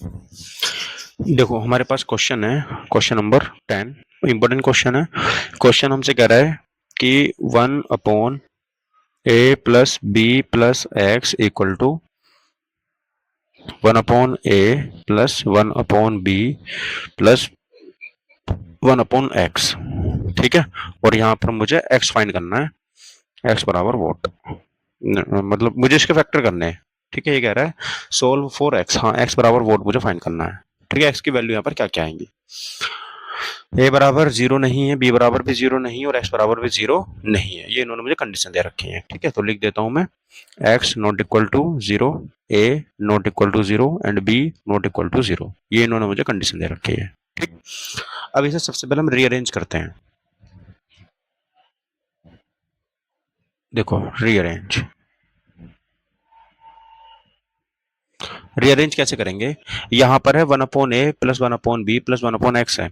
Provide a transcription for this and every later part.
देखो हमारे पास क्वेश्चन है, क्वेश्चन नंबर 10, इंपॉर्टेंट क्वेश्चन है। क्वेश्चन हमसे कह रहा है कि 1/a+b+x = 1/a+1/b+1/x। ठीक है, और यहाँ पर मुझे x फाइंड करना है, x बराबर वोट, मतलब मुझे इसके फैक्टर करने हैं। ठीक है, ये कह रहा है सोल्व फॉर x, हाँ x बराबर वोट मुझे फाइंड करना है। ठीक है, x की वैल्यू यहाँ पर क्या क्या आएंगी, ए बराबर जीरो नहीं है, बी बराबर भी जीरो नहीं है, और एक्स बराबर भी जीरो नहीं है। ये इन्होंने मुझे कंडीशन दे रखी है। ठीक है, तो लिख देता हूं मैं x not equal to zero, a not equal to zero and b not equal to zero. ये इन्होंने मुझे कंडीशन दे रखी है। ठीक, अब इसे सबसे पहले हम रीअरेंज करते हैं। देखो रीअरेंज, रीअरेंज कैसे करेंगे, यहां पर है 1/a+1/b+1/x है,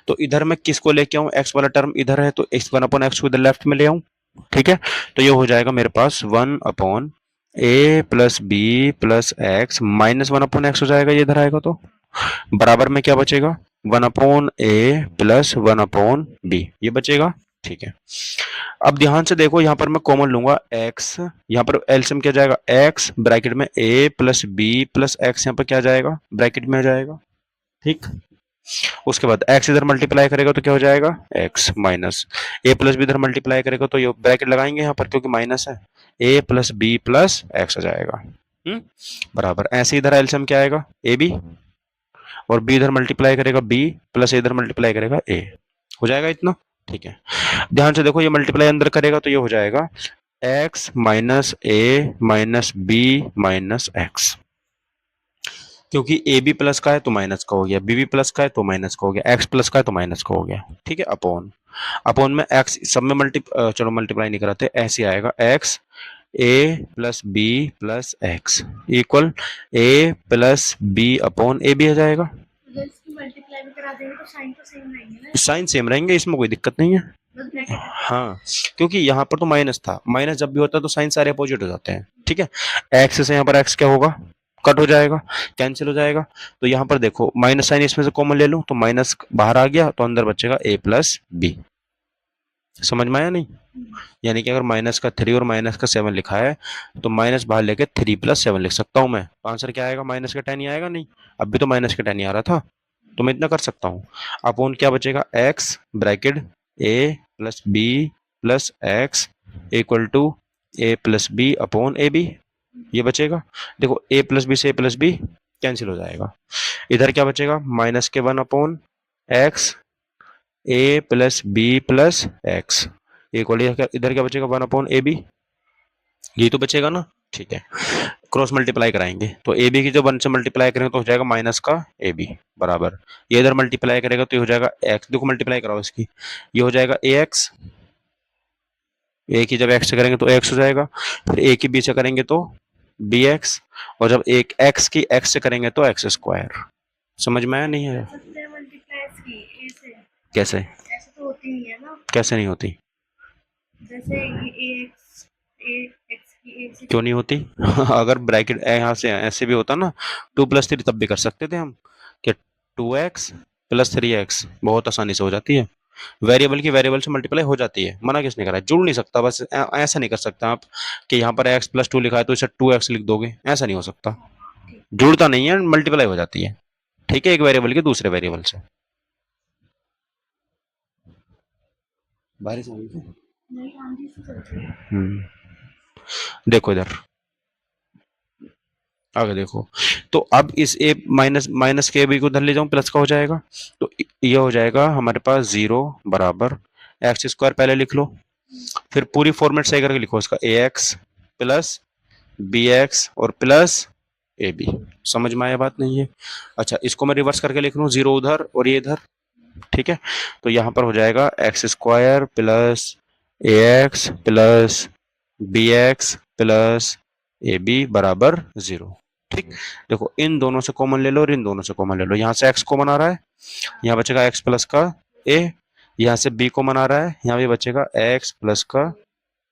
तो इधर मैं किसको लेके आऊं, एक्स वाला टर्म इधर है, तो x1/x को इधर लेफ्ट में ले आऊं। ठीक है, तो ये हो जाएगा मेरे पास 1/a+b+x -1/x हो जाएगा, ये इधर आएगा तो बराबर में क्या बचेगा, 1/a+1/b, ये बचेगा। ठीक है, अब ध्यान से देखो, यहां पर मैं कॉमन लूंगा x, यहां पर एलसीएम क्या जाएगा, x ब्रैकेट में a+b+x, यहां पर क्या जाएगा, ब्रैकेट में आ जाएगा। ठीक, उसके बाद x इधर मल्टीप्लाई करेगा तो क्या हो जाएगा, x minus a plus b इधर मल्टीप्लाई करेगा तो ये ब्रैकेट लगाएंगे यहाँ पर क्योंकि माइनस है, a plus b plus x आ जाएगा। बराबर, ऐसे इधर एलसीएम क्या आएगा, ए बी, और b इधर मल्टीप्लाई करेगा b प्लस इधर मल्टीप्लाई करेगा a, हो जाएगा इतना। ठीक है, ध्यान से देखो, ये मल्टीप्लाई अंदर करेगा तो ये हो जाएगा x minus a minus b minus x, क्योंकि ए बी प्लस का है तो माइनस का हो गया, बी बी प्लस का है तो माइनस का हो गया, एक्स प्लस का है तो माइनस का हो गया। ठीक है, अपॉन अपॉन में एक्स सब में चलो मल्टीप्लाई नहीं कराते, ऐसे आएगा x a plus b plus x equal a plus b upon a b आ जाएगा। मल्टीप्लाई भी करा देंगे तो साइन तो सेम रहेंगे ना, साइन सेम रहेंगे, इसमें कोई दिक्कत नहीं है। हाँ, क्योंकि यहाँ पर तो माइनस था, माइनस जब भी होता है तो साइन सारे अपोजिट हो जाते हैं। ठीक है, एक्स से यहाँ पर एक्स क्या होगा, कट हो जाएगा, कैंसिल हो जाएगा, तो यहाँ पर देखो माइनस साइन इसमें से कॉमन ले लूं तो माइनस बाहर आ गया, तो अंदर बचेगा ए प्लस बी। समझ में आया नहीं, यानी कि अगर माइनस का 3 और माइनस का 7 लिखा है तो माइनस बाहर लेके 3 + 7 लिख सकता हूं मैं, तो आंसर क्या आएगा, माइनस का 10 ही आएगा। नहीं, अब भी तो माइनस का 10 ही आ रहा था, तो मैं इतना कर सकता हूँ। अपॉन क्या बचेगा, x bracket a plus b plus x equal to a plus b upon a b, ये बचेगा। देखो ए प्लस बी से ए प्लस बी कैंसिल हो जाएगा, इधर क्या बचेगा, माइनस के 1/x a plus b plus x equal, इधर क्या बचेगा, 1/ab, ये तो बचेगा ना। ठीक है, क्रॉस मल्टीप्लाई कराएंगे तो ए बी की जब 1 से मल्टीप्लाई करेंगे तो हो जाएगा माइनस का ए बी बराबर, ये इधर मल्टीप्लाई करेगा तो ये हो जाएगा एक्स, देखो मल्टीप्लाई कराओ इसकी, ये हो जाएगा ए एक्स, ए की जब एक्स से करेंगे तो एक्स हो जाएगा, फिर ए की बी से करेंगे तो बी एक्स, और जब एक एक्स की एक्स से करेंगे तो एक्स स्क्वायर। समझ में आया नहीं है, कैसे, ऐसे तो होती नहीं है ना, कैसे नहीं होती, जैसे क्यों नहीं होती अगर ब्रैकेट यहाँ से ऐसे भी होता ना, 2 + 3 तब भी कर सकते थे हम, कि 2x + 3x बहुत आसानी से हो जाती है, वेरिएबल की वेरिएबल से मल्टीप्लाई हो जाती है, मना किसने करा है, जुड़ नहीं सकता, बस ऐसा नहीं कर सकता आप कि यहाँ पर x + 2 लिखा है तो इसे 2x लिख दोगे, ऐसा नहीं हो सकता, जुड़ता नहीं है, मल्टीप्लाई हो जाती है। ठीक है, एक वेरिएबल की दूसरे वेरिएबल से। बारिश आ रही है, देखो इधर आगे देखो, तो अब इस ए माइनस माइनस के बी को उधर ले जाऊं, प्लस का हो जाएगा, तो ये हो जाएगा हमारे पास 0 बराबर x² पहले लिख लो, फिर पूरी फॉर्मेट सही करके लिखो इसका, ए एक्स प्लस बी एक्स और प्लस ए बी। समझ में आया बात नहीं है, अच्छा इसको मैं रिवर्स करके लिख लूँ, 0 उधर और ये इधर। ठीक है, तो यहाँ पर हो जाएगा x² plus a x plus b x plus a b बराबर 0। ठीक, देखो इन दोनों से कॉमन ले लो और इन दोनों से कॉमन ले लो, यहाँ से x कॉमन आ रहा है, यहाँ बचेगा x प्लस का a, यहाँ से b कॉमन आ रहा है, यहाँ भी बचेगा x प्लस का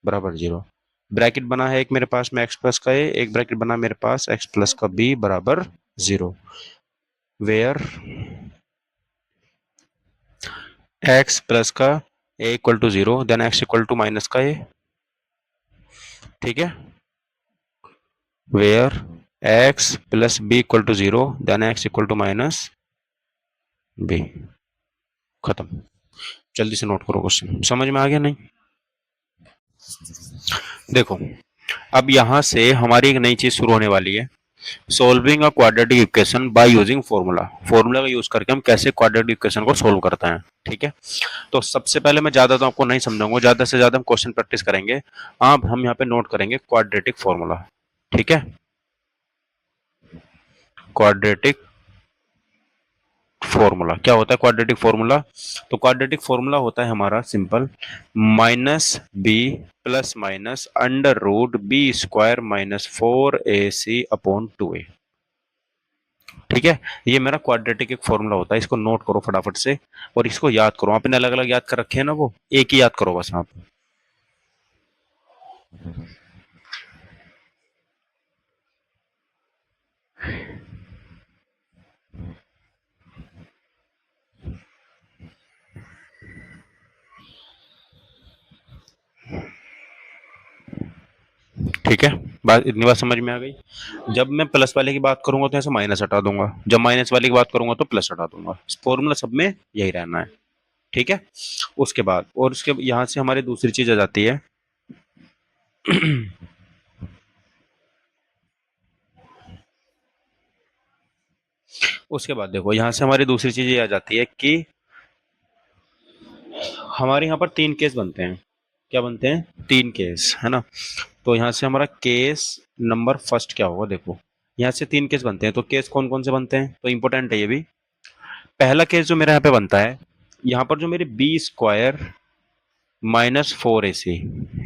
बराबर 0, ब्रैकेट बना है एक मेरे पास में x प्लस का a, एक ब्रैकेट बना मेरे पास x प्लस का b बराबर 0। वेयर एक्स प्लस का a equal to zero then x equal to minus का ए, ठीक है। Where x plus b equal to zero then x equal to minus b, खत्म। जल्दी से नोट करो क्वेश्चन, समझ में आ गया नहीं? देखो अब यहां से हमारी एक नई चीज शुरू होने वाली है, solving a quadratic equation by using formula. Formula का यूज करके हम कैसे क्वाड्रेटिक इक्वेशन को सोल्व करते हैं, ठीक है। तो सबसे पहले मैं ज्यादा तो आपको नहीं समझाऊंगा, ज्यादा से ज्यादा हम क्वेश्चन प्रैक्टिस करेंगे। अब हम यहाँ पे नोट करेंगे क्वाड्रेटिक फॉर्मूला, ठीक है। क्वाड्रेटिक फॉर्मूला क्या होता है? क्वाड्रेटिक फॉर्मूला, तो क्वाड्रेटिक फॉर्मूला होता है हमारा simple, minus b plus minus under root b square minus 4ac upon 2a, ठीक है। ये मेरा क्वाड्रेटिक एक फॉर्मूला होता है, इसको नोट करो फटाफट से और इसको याद करो। आपने अलग अलग याद कर रखे हैं ना, वो एक ही याद करो बस आप। ठीक है, बात इतनी बात समझ में आ गई। जब मैं प्लस वाले की बात करूंगा तो ऐसे माइनस हटा दूंगा, जब माइनस वाले की बात करूंगा तो प्लस हटा दूंगा। फॉर्मूला सब में यही रहना है, ठीक है। उसके बाद और उसके यहां से हमारी दूसरी चीज आ जाती है उसके बाद देखो यहां से हमारी दूसरी चीज ये आ जाती है कि हमारे यहाँ पर तीन केस बनते हैं। क्या बनते हैं? तीन केस, है ना। तो यहाँ से हमारा केस नंबर फर्स्ट क्या होगा, देखो यहाँ से तीन केस बनते हैं। तो केस कौन कौन से बनते हैं, तो इंपॉर्टेंट है ये भी। पहला केस जो मेरे यहाँ पे बनता है, यहाँ पर जो मेरे बी स्क्वायर माइनस 4ac,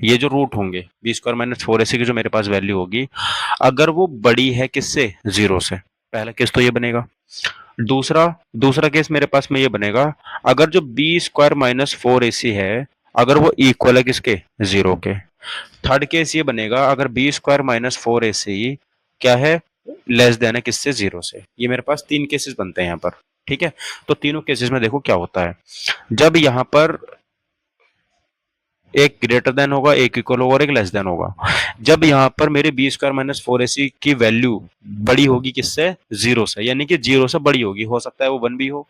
ये जो रूट होंगे बी स्क्वायर माइनस 4ac की जो मेरे पास वैल्यू होगी, अगर वो बड़ी है किससे? जीरो से। पहला केस तो ये बनेगा। दूसरा दूसरा केस मेरे पास में ये बनेगा, अगर जो बी स्क्वायर माइनस 4ac है, अगर वो इक्वल है किसके? जीरो के। थर्ड केस ये बनेगा, अगर बी स्क्वायर माइनस 4ac क्या है? लेस देन है किससे? जीरो से। ये मेरे पास तीन केसेस बनते हैं यहाँ पर, ठीक है। तो तीनों केसेस में देखो क्या होता है, जब यहाँ पर एक ग्रेटर देन होगा, एक इक्वल होगा और एक लेस देन होगा। जब यहाँ पर मेरे बी स्क्वायर माइनस 4ac की वैल्यू बड़ी होगी किससे? जीरो से, यानी कि जीरो से बड़ी होगी, हो सकता है वो वन भी हो,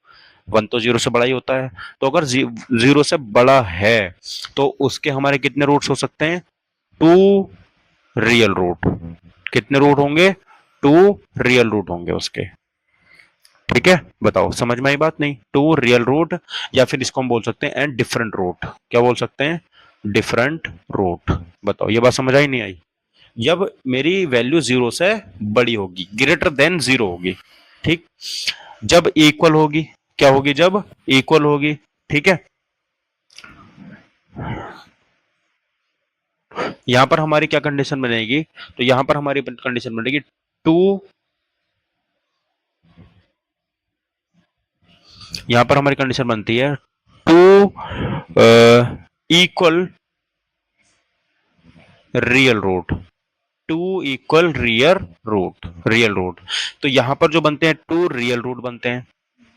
वन तो जीरो से बड़ा ही होता है। तो अगर जीरो से बड़ा है तो उसके हमारे कितने रूट्स हो सकते हैं? Two real root. कितने रूट होंगे? टू रियल रूट होंगे उसके, ठीक है। बताओ समझ में आई बात नहीं? टू रियल रूट, या फिर इसको हम बोल सकते हैं एंड डिफरेंट रूट। क्या बोल सकते हैं? Different root. बताओ ये बात समझ आई नहीं आई? जब मेरी वैल्यू जीरो से बड़ी होगी, ग्रेटर देन जीरो होगी, ठीक। जब इक्वल होगी, क्या होगी? जब इक्वल होगी, ठीक है। यहां पर हमारी क्या कंडीशन बनेगी? तो यहां पर हमारी कंडीशन बनेगी टू, यहां पर हमारी कंडीशन बनती है two equal real root, two equal real root. तो यहां पर जो बनते हैं टू रियल रूट बनते हैं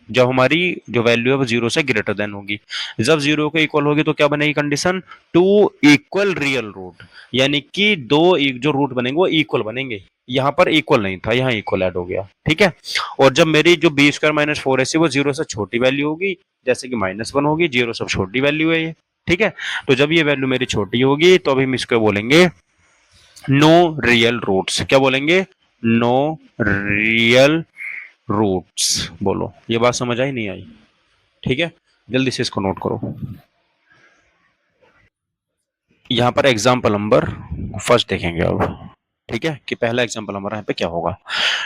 जब हमारी जो वैल्यू है वो जीरो से ग्रेटर देन होगी। जब जीरो के इक्वल होगी तो क्या बनेगी condition? Two equal real root, यानी कि दो जो रूट बनेंगे वो इक्वल बनेंगे। यहां पर इक्वल नहीं था, यहाँ इक्वल ऐड हो गया, ठीक है। और जब मेरी जो बी स्क्वायर माइनस 4ac वो जीरो से छोटी वैल्यू होगी, जैसे कि -1 होगी, जीरो से छोटी वैल्यू है ये, ठीक है। तो जब ये वैल्यू मेरी छोटी होगी तो अभी हम इसको बोलेंगे नो रियल रूट्स। क्या बोलेंगे? No real roots. बोलो ये बात समझ आई नहीं आई? ठीक है, जल्दी से इसको नोट करो। यहां पर एग्जाम्पल नंबर फर्स्ट देखेंगे अब, ठीक है, कि पहला एग्जाम्पल हमारा यहाँ पे क्या होगा।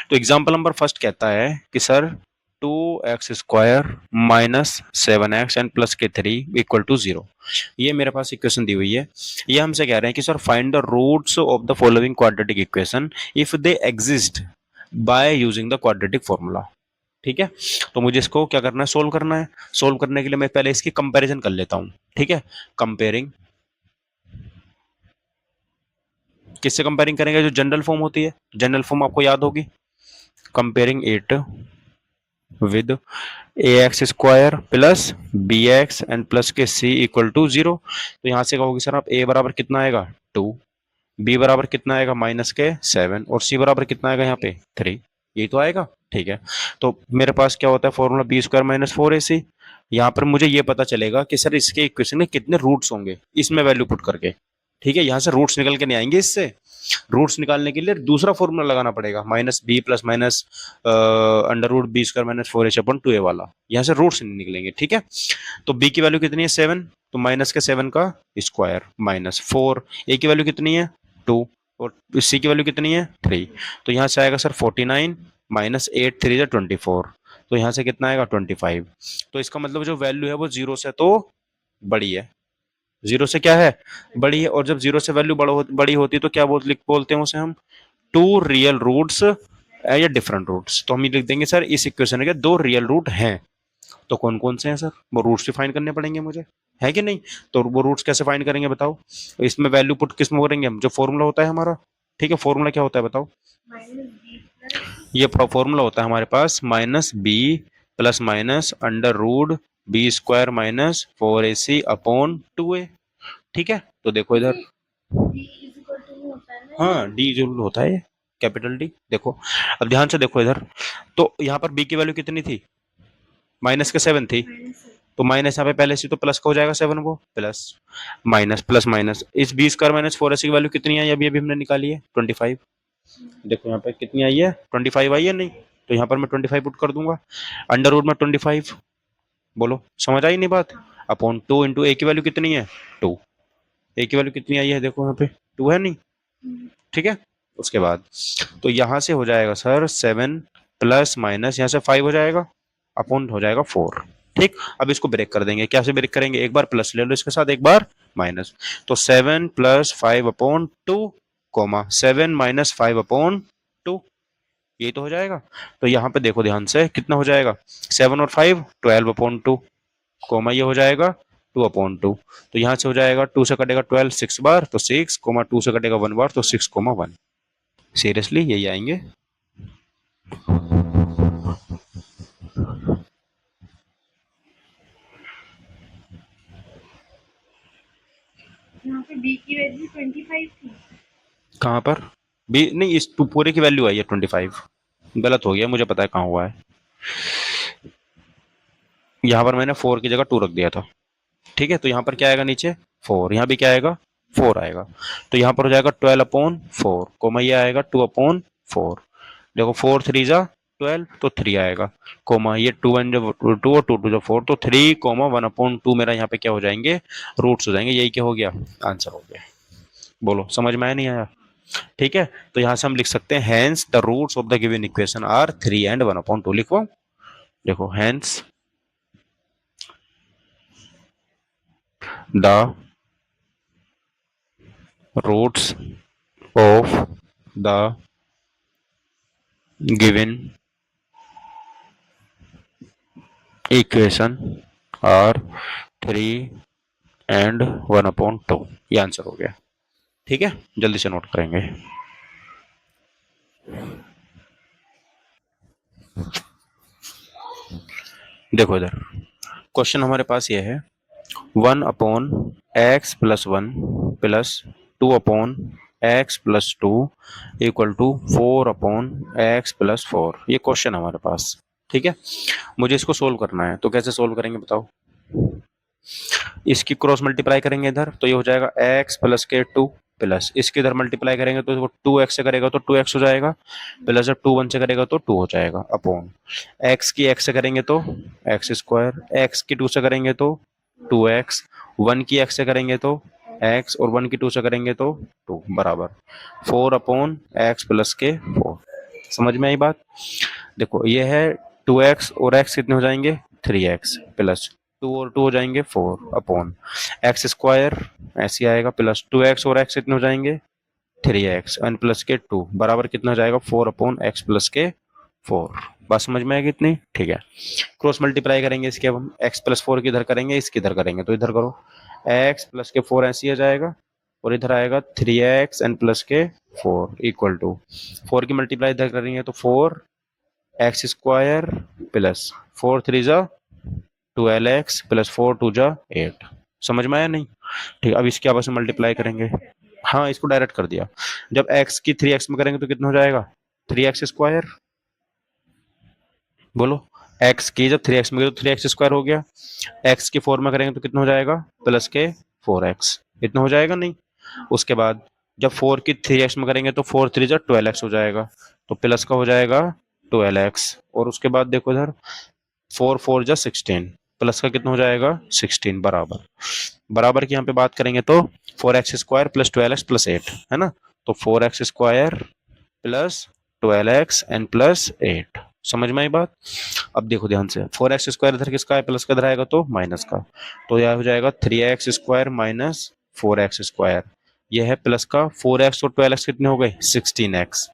तो एग्जाम्पल नंबर फर्स्ट कहता है कि sir 2x² minus 7x and plus के 3 इक्वल टू 0। ये मेरे पास इक्वेशन दी हुई है। ये हमसे कह रहे हैं कि sir find the roots of the following quadratic equation if they exist by using the quadratic formula, ठीक है। तो मुझे इसको क्या करना है? सोल्व करना है। सोल्व करने के लिए मैं पहले इसकी कंपैरिजन कर लेता हूं, ठीक है। कंपेयरिंग, किससे कंपेयरिंग करेंगे? जो जनरल फॉर्म होती है, जनरल फॉर्म आपको याद होगी, comparing it with a x square plus b x and plus के सी इक्वल टू 0। तो यहाँ से कहोगे सर आप ए बराबर कितना आएगा 2, बी बराबर कितना आएगा माइनस के 7 और सी बराबर कितना आएगा यहाँ पे 3। यही तो आएगा। ठीक है, तो मेरे पास क्या होता है formula B square minus 4ac। यहाँ पर मुझे ये पता चलेगा कि सर इसके इक्वेशन में कितने रूट्स होंगे इसमें वैल्यू पुट करके। ठीक है, यहाँ से रूट्स निकल के नहीं आएंगे, इससे रूट्स निकालने के लिए दूसरा फॉर्मूला लगाना पड़ेगा, minus b plus minus under root b square minus 4h/2a वाला। यहाँ से रूट्स नहीं निकलेंगे। ठीक है, तो बी की वैल्यू कितनी है 7, तो माइनस के 7 का स्क्वायर माइनस 4, ए की वैल्यू कितनी है 2 और सी की वैल्यू कितनी है 3। तो यहाँ से आएगा सर 49 माइनस 8 3 जा 24, तो यहाँ से कितना आएगा 25। तो इसका मतलब जो वैल्यू है वो जीरो से तो बड़ी है, जीरो से क्या है बड़ी है, और जब जीरो से वैल्यू बड़ी होती है तो क्या बोलते हैं उसे हम टू रियल रूट्स या डिफरेंट रूट्स। तो हम ये लिख देंगे सर इस इक्वेशन के दो रियल रूट हैं। तो कौन कौन से हैं सर, वो रूट्स डिफाइन करने पड़ेंगे मुझे, है कि नहीं। तो वो रूट्स कैसे फाइंड करेंगे बताओ, तो इसमें वैल्यू पुट किस में करेंगे हम, जो फॉर्मूला होता है हमारा। ठीक है, फॉर्मूला क्या होता है बताओ, ये फॉर्मूला होता है हमारे पास minus b plus minus under root b square minus 4ac/2a। ठीक है, तो देखो इधर, हाँ डी जरूर होता है कैपिटल डी। देखो अब ध्यान से देखो इधर, तो यहाँ पर बी की वैल्यू कितनी थी माइनस के 7 थी, तो माइनस यहाँ पे पहले से तो प्लस का हो जाएगा 7 को प्लस माइनस प्लस माइनस इस बी स्क्वायर माइनस 4ac की वैल्यू कितनी आई अभी अभी हमने निकाली है 25। देखो यहाँ पे कितनी आई है 25 आई है नहीं, तो यहाँ पर मैं 25 पुट कर दूंगा अंडर रूट में 25। बोलो समझ आई नहीं बात, अपॉन 2 इंटू ए की वैल्यू कितनी है 2, ए की वैल्यू कितनी आई है देखो यहाँ पे 2 है नहीं। ठीक है, उसके बाद तो यहाँ से हो जाएगा सर 7 प्लस माइनस यहाँ से 5 हो जाएगा अपॉन हो जाएगा 4। ठीक, अब इसको ब्रेक कर देंगे, कैसे ब्रेक करेंगे, एक बार प्लस ले लो इसके साथ एक बार माइनस, तो 7 प्लस 5/2 कोमा 7 माइनस 5/2, ये तो हो जाएगा। तो यहाँ पे देखो ध्यान से कितना हो जाएगा 7 और 5 12/2 कोमा ये हो जाएगा 2/2। तो यहाँ से हो जाएगा 2 से कटेगा 12 6 बार तो 6 कोमा 2 से कटेगा 1 बार तो 6,1। सीरियसली यही आएंगे। यहाँ पे बी की वैल्यू 25 थी। कहाँ पर बी नहीं, इस पूरे की वैल्यू आई है 25, गलत हो गया मुझे पता है कहाँ हुआ है, यहाँ पर मैंने 4 की जगह 2 रख दिया था। ठीक है, तो यहाँ पर क्या आएगा नीचे 4, यहाँ भी क्या आएगा 4 आएगा, तो यहाँ पर हो जाएगा 12/4 कोमा ये आएगा 2/4। देखो 4 3 जा 12 तो 3 आएगा कोमा ये 2 1 जो 2 और 2 2 जो 4 तो 3 कोमा 1/2 मेरा यहाँ पे क्या हो जाएंगे रूट्स हो जाएंगे। यही क्या हो गया आंसर हो गया। बोलो समझ में आया नहीं आया। ठीक है, तो यहाँ से हम लिख सकते हैं hence the roots of the given equation are 3 and 1/2 लिखो। देखो hence the roots of the given equation are 3 and 1/2, ये आंसर हो गया। ठीक है, जल्दी से नोट करेंगे। देखो इधर क्वेश्चन हमारे पास ये है 1/x+1 plus 2/x+2 equal to 4/x+4, ये क्वेश्चन हमारे पास। ठीक है, मुझे इसको सोल्व करना है, तो कैसे सोल्व करेंगे बताओ। इसकी क्रॉस मल्टीप्लाई करेंगे इधर तो ये हो जाएगा x प्लस के 2 प्लस इसके इधर मल्टीप्लाई करेंगे तो वो 2x से करेगा तो 2x हो जाएगा प्लस जब 2 1 से करेगा तो 2 हो जाएगा अपॉन x की x से करेंगे तो x स्क्वायर, x की 2 से करेंगे तो 2x, 1 की x से करेंगे तो x और 1 की 2 से करेंगे तो 2 बराबर 4/x प्लस के 4। समझ में आई बात। देखो ये है 2x और x कितने हो जाएंगे 3x प्लस 2 और 2 हो जाएंगे 4 अपॉन एक्स स्क्वायर ऐसे आएगा प्लस 2x और x कितने हो जाएंगे 3x एन प्लस के 2 बराबर कितना हो जाएगा 4/x प्लस के 4। बात समझ में आएगी इतनी। ठीक है, क्रॉस मल्टीप्लाई करेंगे इसके, अब हम x+4 की इधर करेंगे इसकी इधर करेंगे, तो इधर करो x प्लस के 4 ऐसे आ जाएगा और इधर आएगा 3x एन प्लस के 4 इक्वल टू 4 की मल्टीप्लाई इधर करेंगे तो 4 एक्स स्क्वायर प्लस 4 3 जा 12x प्लस 4 2 जा 8। समझ में आया नहीं? ठीक, अब इसके आपस में मल्टीप्लाई करेंगे। हाँ, इसको डायरेक्ट कर दिया। जब x की 3x में करेंगे तो कितना हो जाएगा? 3x square. बोलो, x की जब 3x में करें तो 3x स्क्वायर हो गया। x की 4 में करेंगे तो कितना हो जाएगा? प्लस के 4x। इतना हो जाएगा नहीं? उसके बाद जब 4 की 3x में करेंगे तो 4 3 जा 12x हो जाएगा, तो प्लस का हो जाएगा 12x। और उसके बाद देखो इधर 4 4 जा 16, प्लस का कितना हो जाएगा? 16 बराबर। बराबर की यहाँ पे बात करेंगे तो 4x square plus 12x plus 8 है ना, तो 4x square plus 12x and plus 8। समझ में आई बात? अब देखो ध्यान से, 4x स्क्वायर इधर किसका है? प्लस का इधर आएगा तो माइनस का, तो यह हो जाएगा 3x square minus 4x square. यह है प्लस का, 4x और 12x कितने हो गए? 16x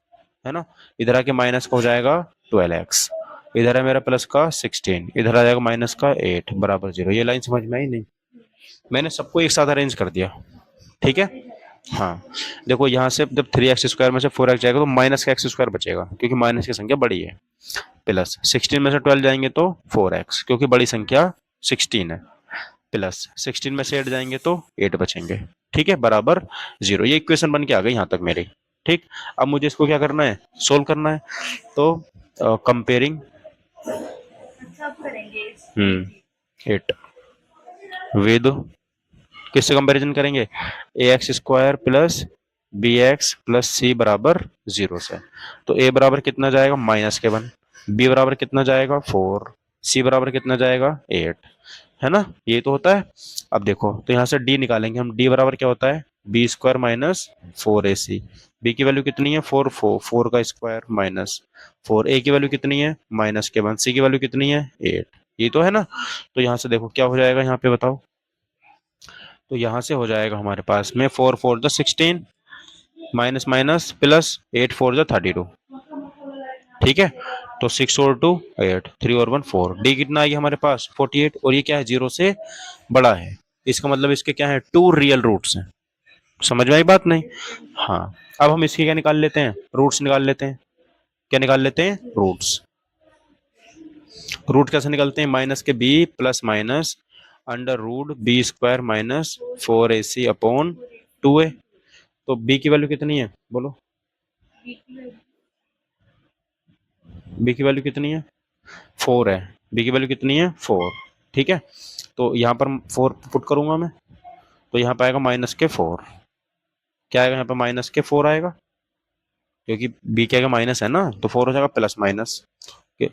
है ना। इधर आके माइनस का हो जाएगा 12x। इधर है मेरा प्लस का 16, इधर आ जाएगा माइनस का 8 बराबर 0। ये लाइन समझ में आई नहीं? मैंने सबको एक साथ अरेंज कर दिया, ठीक है। हाँ, देखो यहाँ से जब 3x स्क्वायर में से 4x जाएगा तो माइनस का एक्स स्क्वायर बचेगा, क्योंकि माइनस की संख्या बड़ी है। प्लस 16 में से 12 जाएंगे तो 4x, क्योंकि बड़ी संख्या 16 है। प्लस 16 में से 8 जाएंगे तो 8 बचेंगे, ठीक है, बराबर 0। ये इक्वेशन बन के आ गई यहाँ तक मेरी, ठीक। अब मुझे इसको क्या करना है? सोल्व करना है। तो कंपेयरिंग अच्छा अब करेंगे 8 विद, किससे कंपैरिजन करेंगे? A x square plus b x plus c बराबर 0 से। तो ए बराबर कितना जाएगा? माइनस के 1। बी बराबर कितना जाएगा? 4। सी बराबर कितना जाएगा? 8, है ना। ये तो होता है। अब देखो, तो यहाँ से डी निकालेंगे हम। डी बराबर क्या होता है? B square minus 4ac। B की वैल्यू कितनी है? 4 4 4 का स्क्वायर माइनस 4। ए की वैल्यू कितनी है? माइनस के 1। सी की वैल्यू कितनी है? 8। ये तो है ना। तो यहाँ से देखो क्या हो जाएगा यहाँ पे, बताओ। तो यहाँ से हो जाएगा हमारे पास में 4 4 जा 16 माइनस माइनस प्लस 8 4 जा 32, ठीक है। तो 6 और 2 8, 3 और 1 4। डी कितना आ गया हमारे पास? 48। और ये क्या है? 0 से बड़ा है। इसका मतलब इसके क्या है? 2 रियल रूट्स हैं। समझ में आई बात नहीं? हाँ। अब हम इसकी क्या निकाल लेते हैं? रूट्स निकाल लेते हैं। क्या निकाल लेते हैं? रूट्स। रूट कैसे निकलते हैं? माइनस के b plus minus under root b square minus 4ac upon 2a। तो बी की वैल्यू कितनी है? बोलो, बी की वैल्यू कितनी है? 4 है। बी की वैल्यू कितनी है? 4, ठीक है। तो यहाँ पर 4 पुट करूंगा मैं, तो यहाँ पे आएगा माइनस के 4। क्या आएगा यहाँ पे? माइनस के 4 आएगा, क्योंकि बी क्या माइनस है ना, तो 4 हो जाएगा प्लस माइनस के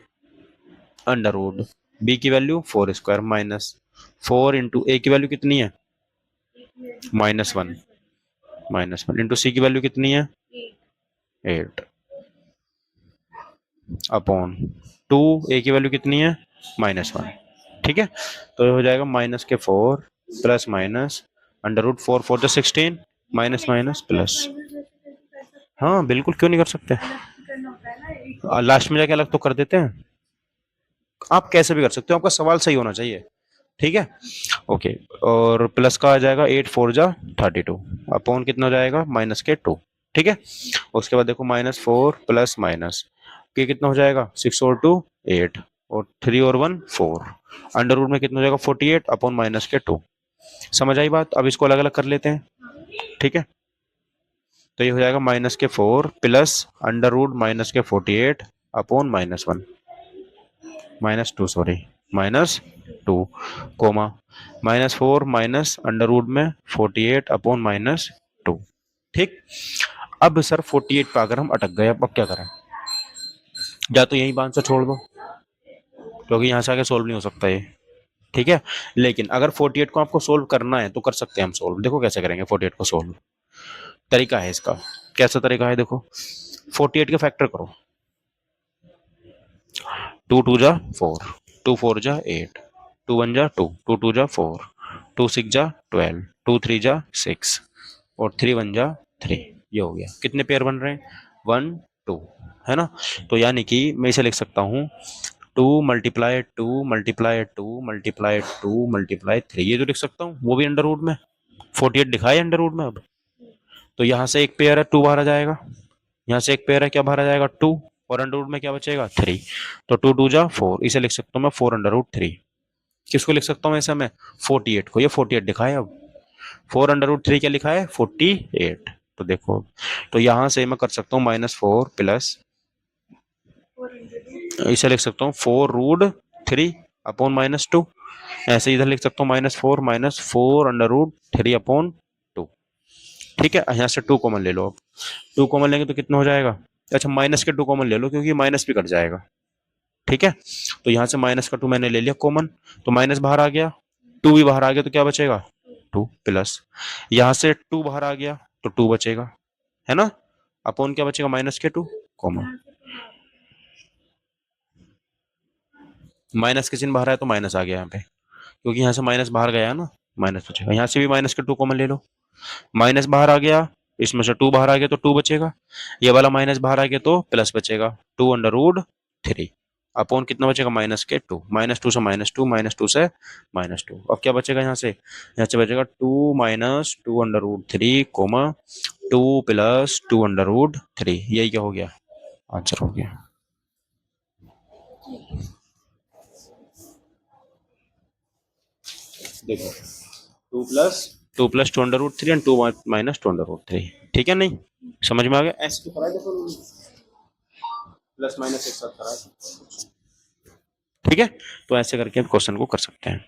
अंडर रूट बी की वैल्यू 4 स्क्वायर माइनस 4 इंटू ए की वैल्यू कितनी है? -1 -1 इंटू सी की वैल्यू कितनी है? 8 अपॉन 2 ए की वैल्यू कितनी है? -1, ठीक है। तो ये हो जाएगा माइनस के 4 प्लस माइनस अंडर रूट 4 4 जा 16 माइनस माइनस प्लस। हाँ बिल्कुल, क्यों नहीं कर सकते। लास्ट में जाके अलग तो कर देते हैं। आप कैसे भी कर सकते हो, आपका सवाल सही होना चाहिए, ठीक है। ओके, और प्लस का आ जाएगा 8 4 जा 32 अपॉन कितना हो जाएगा? माइनस के 2, ठीक है। उसके बाद देखो -4 प्लस माइनस के कितना हो जाएगा? 6 और 2 8 और 3 और 1 4 अंडर रूट में कितना हो जाएगा? 48 अपॉन माइनस के 2। समझ आई बात? अब इसको अलग अलग कर लेते हैं, ठीक है। तो ये हो जाएगा -4 प्लस अंडर रूट के 48 upon -1 -2 sorry -2 comma -4 minus under root में 48 अपॉन -2, ठीक। अब सर 48 पे अगर हम अटक गए, अब क्या करें? या तो यही आंसर छोड़ दो, क्योंकि यहाँ से आगे सोल्व नहीं हो सकता ये, ठीक है। लेकिन अगर 48 को आपको सोल्व करना है तो कर सकते हैं हम सोल्व। देखो कैसे करेंगे 48 को सोल्व, तरीका है इसका। कैसा तरीका है? देखो, 48 के फैक्टर करो। 2 2 जा 4, 2 4 जा 8, 2 1 जा 2, 2 2 जा 4, 2 6 जा 12, 2 3 जा 6 और 3 1 जा 3। ये हो गया। कितने पेयर बन रहे हैं? 1 2, है ना। तो यानी कि मैं इसे लिख सकता हूँ 2 मल्टीप्लाई 2 मल्टीप्लाई 2 मल्टीप्लाई 2 मल्टीप्लाई 3। ये तो लिख सकता हूँ, वो भी अंडर रूट में। 48 दिखा है अंडर रूट में। अब तो यहाँ से एक पेयर है 2 बाहर आ जाएगा, यहाँ से एक पेयर है क्या बाहर आ जाएगा? 2। 4 अंडर रूट में क्या बचेगा 3, तो 2 2 जा 4, इसे लिख सकता हूँ मैं 4 अंडर रूट 3। किसको लिख सकता हूँ ऐसे में 48 को, ये 48 लिखा है। अब 4 अंडर रूट 3 क्या लिखा है 48। तो देखो, तो यहां से मैं कर सकता हूँ -4 प्लस, 400 इसे लिख सकता हूँ 4 रूट 3 अपॉन -2। ऐसे इधर लिख सकता हूँ -4 अंडर रूट 3 अपॉन 2। ठीक है, यहाँ से 2 कॉमन ले लो। अब 2 कॉमन लेंगे तो कितना हो जाएगा, अच्छा माइनस के 2 कॉमन ले लो क्योंकि माइनस भी कट जाएगा। ठीक है, तो यहाँ से माइनस का 2 मैंने ले लिया कॉमन, तो माइनस बाहर आ गया, 2 भी बाहर आ गया, तो क्या बचेगा 2 प्लस, यहाँ से 2 बाहर आ गया तो 2 बचेगा, है ना, अपॉन क्या बचेगा -2 कॉमन, यहाँ से तो बाहर। माइनस के चिन्ह बाहर आया तो माइनस आ गया यहाँ पे, क्योंकि यहाँ से माइनस बाहर गया है ना, माइनस बचेगा। यहाँ से भी माइनस के 2 कॉमन ले लो, माइनस बाहर आ गया, इसमें से 2 बाहर आ गया तो 2 बचेगा, ये वाला माइनस बाहर आ गया तो प्लस बचेगा 2 अंडर रूट 3 अपॉन कितना बचेगा -2, -2 से -2, -2 से -2। अब क्या बचेगा यहाँ से बचेगा 2 - 2 under root 3 comma 2 plus 2 under root 3, यही क्या हो गया आंसर हो गया। देखो 2 + 2 under root 3 and 2 - 2 under root 3, ठीक है, नहीं समझ में आ गया, ऐसे तो कराया देखो, प्लस माइनस एक साथ कराया, ठीक है, तो ऐसे करके क्वेश्चन को कर सकते हैं।